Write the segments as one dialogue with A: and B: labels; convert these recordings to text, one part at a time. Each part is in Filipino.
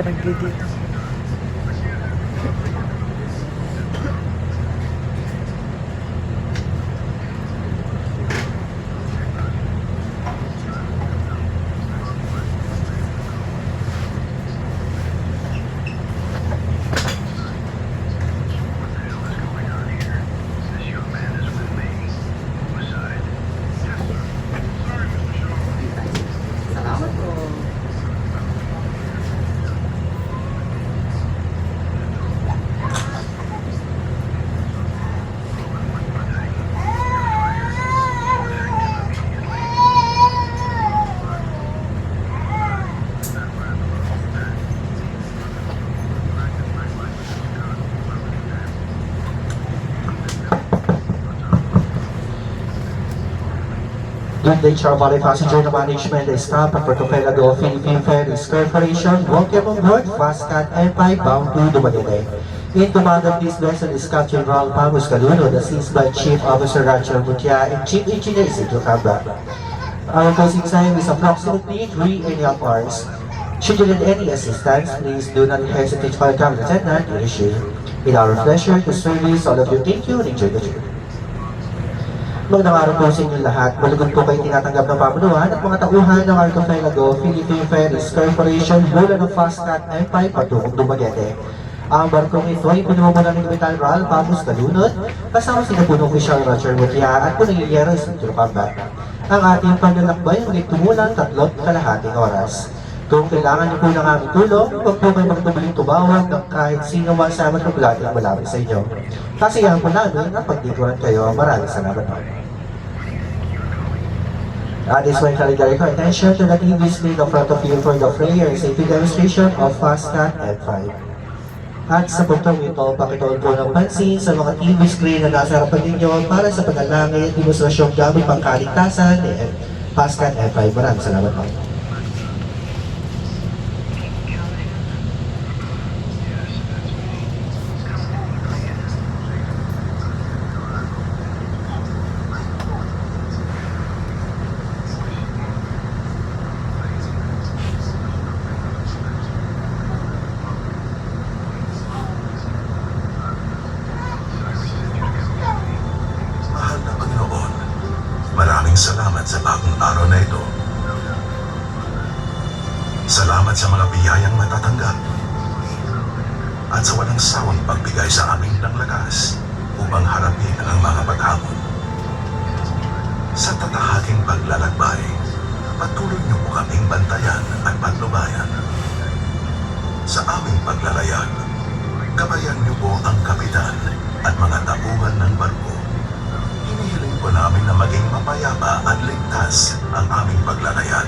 A: ka nag-edit.
B: Salamat po.
C: Good day, Charvali Passenger na Management Staff at Portofelago Philippine Ferries Corporation. Welcome on board Fastcat M5 bound to Dumaguete. In command of this vessel is Captain Raul Pamos Caluno, assisted by Chief Officer Rachel Mutia and Chief Engineer Isidro Cabra. Our closing time is approximately 3.5 hours. Should you need any assistance, please do not hesitate to contact the Lieutenant or issue. In our pleasure to service all of you. Thank you and enjoy the trip. Magandang araw po sa inyong lahat. Malugod po kayo tinatanggap ng pamunuan at mga tauhan ng Arcofelago Philippine Ferries Corporation mula ng Fastcat M5 patungong Dumaguete. Ang barkong ito ay pinamumulan ng Kapitan Raul Pamos Calunot kasama si Punong Official Roger Mutia at Punong Iyero Isidro Cabra. Ang ating paglalakbay ay tumulang 3.5 oras. Kung kailangan niyo po ng aming tulong, huwag po kayo magtubuling tumawag ng kahit sino man sa amin maglating malapit sa inyo. Kasiyahan po namin na pagdikuran kayo. Maraming salamat po. At this point, I direct your attention to the TV screen in front of you for the prayer safety demonstration of Fastcat M5. At sa puntong ito, pakitoon po ng pansin sa mga TV screen na nasa harapan ninyo para sa panalangin at demonstrasyong gamit pangkaligtasan ni Fastcat M5. Maraming salamat po.
D: Maraming salamat sa bagong araw na ito. Salamat sa mga biyayang matatanggap at sa walang sawang pagbigay sa amin ng lakas upang harapin ang mga paghamon. Sa tatahaging paglalakbay, patuloy niyo po kaming bantayan at patnubayan. Sa aming paglalayag, gabayan niyo po ang kapitan at mga tauhan ng barko. Hinihiling po namin na maging mapayapa at ligtas ang aming paglalayag,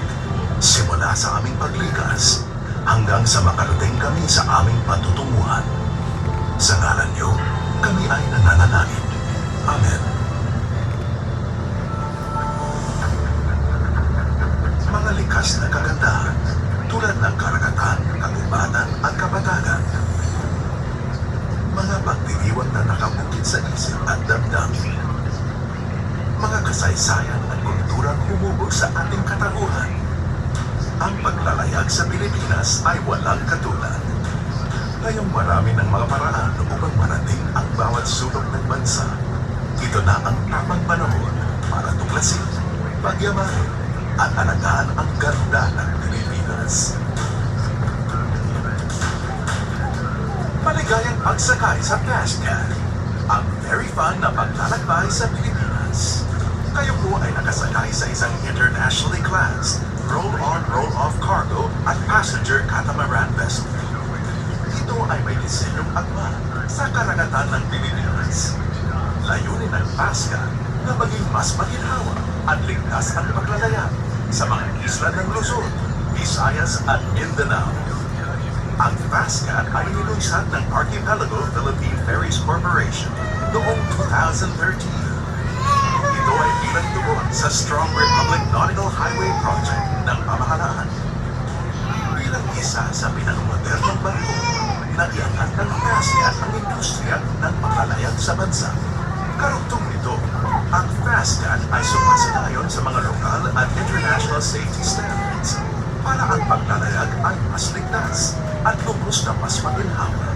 D: simula sa aming paglikas hanggang sa makarating kami sa aming patutunguhan. Sa ngalan niyo, kami ay nananalangin. Amen. Mga likas na kagandahan, tulad ng karagatan, kagubatan at kapatagan. Mga pagdiriwang na nakabukit sa isip at damdamin. Mga kasaysayan at kulturang humubog sa ating katauhan. Ang paglalayag sa Pilipinas ay walang katulad. Ngayong marami ng mga paraan upang marating ang bawat sulok ng bansa. Ito na ang tamang panahon para tuklasin, pagyamanin, at alagaan ang ganda ng Pilipinas. Maligayang pagsakay sa Fastcat, ang very fun na paglalakbay sa Pilipinas. Kayo po ay nakasakay sa isang internationally classed, roll-on, roll-off cargo at passenger catamaran vessel. Ito ay may disenyong akma sa karagatan ng Pilipinas. Layunin ng Fastcat na maging mas maginhawa at ligtas ang paglalayag sa mga isla ng Luzon, Visayas at Mindanao. Ang Fastcat ay nilunsad ng Archipelago Philippine Ferries Corporation noong 2013. Ito ay bilang tugon sa Strong Republic Nautical Highway Project ng pamahalaan. Bilang isa sa pinakamodernong barko na iangat ng Fastcat ang industriya ng paglalayag sa bansa. Karugtong nito, ang Fastcat ay sumasanayon sa mga lokal at international safety standards. para ang paglalayag ay mas ligtas at lubos na mas maginhawa.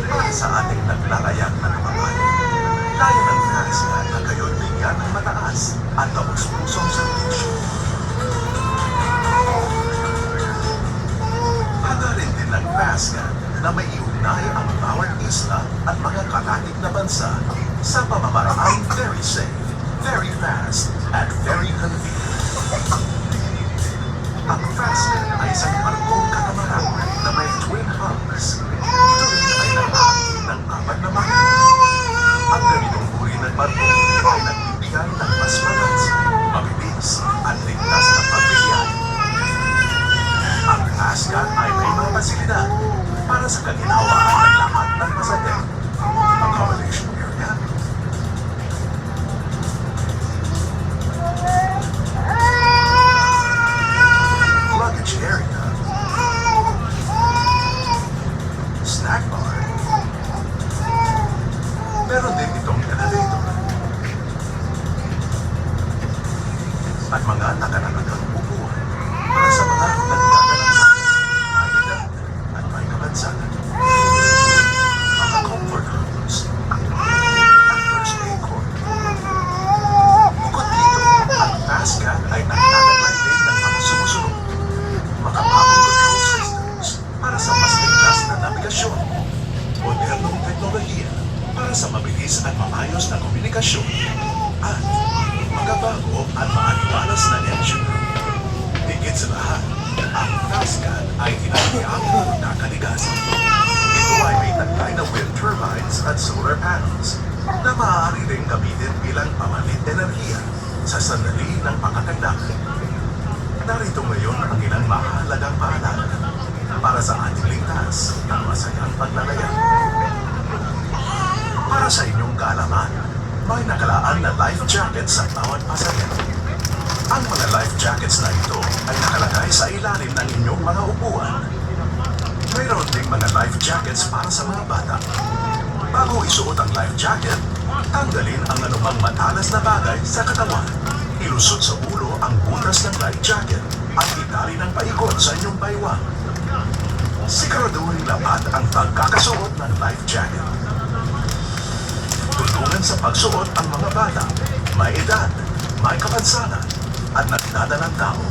D: Para sa ating naglalayag na kababayan, layo ng FastCat na kayo'y bigyan ng mataas at taos-pusong servisyo. Hanggarin din ng FastCat na may iugnay ang bawat isla at mga kalatig na bansa sa pamamaraang very safe, very fast, and very convenient. Ang FastCat ay isang barkong katamaran na may twin hulls. Ito rin ay nag-aaki ng 4 na makina. Ang ganitong uri ng barko ay nagbibigay ng mas malansa, mabilis, at ligtas na pagbibiyahe. Ang FastCat ay may mga pasilidad para sa kaginhawaan ng lahat ng pasahero. Accommodation area, luggage area, snack bar, meron din itong elevator, at mga nakalalagang upuan para sa mga nagdadalang sa may edad at may kabansagan. Mga comfort rooms at first aid court. Bukod dito, ang FastCat ay nagtataglay din ng mga sumusunod. Makabagong control systems para sa mas ligtas na nabigasyon. Modernong teknolohiya para sa mabilis at maayos na komunikasyon. At magabago at maaliwalas na engine room. Higit sa lahat, ang FastCat ay tinatiyakbo na kalikasan. Ito ay may taglay na wind turbines at solar panels na maaari ring gamitin bilang pamalit enerhiya sa sandali ng pangangailangan. Narito ngayon ang ilang mahalagang paalala para sa ating ligtas at masayang paglalayag. Para sa inyong kaalaman, may nakalaan na life jacket sa bawat pasahero. Ang mga life jackets na ito ay nakalagay sa ilalim ng inyong mga upuan. Mayroon ding mga life jackets para sa mga bata. Bago isuot ang life jacket, tanggalin ang anumang matalas na bagay sa katawan. Ilusot sa ulo ang butas ng life jacket at itali ng paikot sa inyong baywang. Siguraduhin lapat ang pagkakasuot ng life jacket. Tulungan sa pagsuot ang mga bata, may edad, may kapansanan, at nagdadalang tao.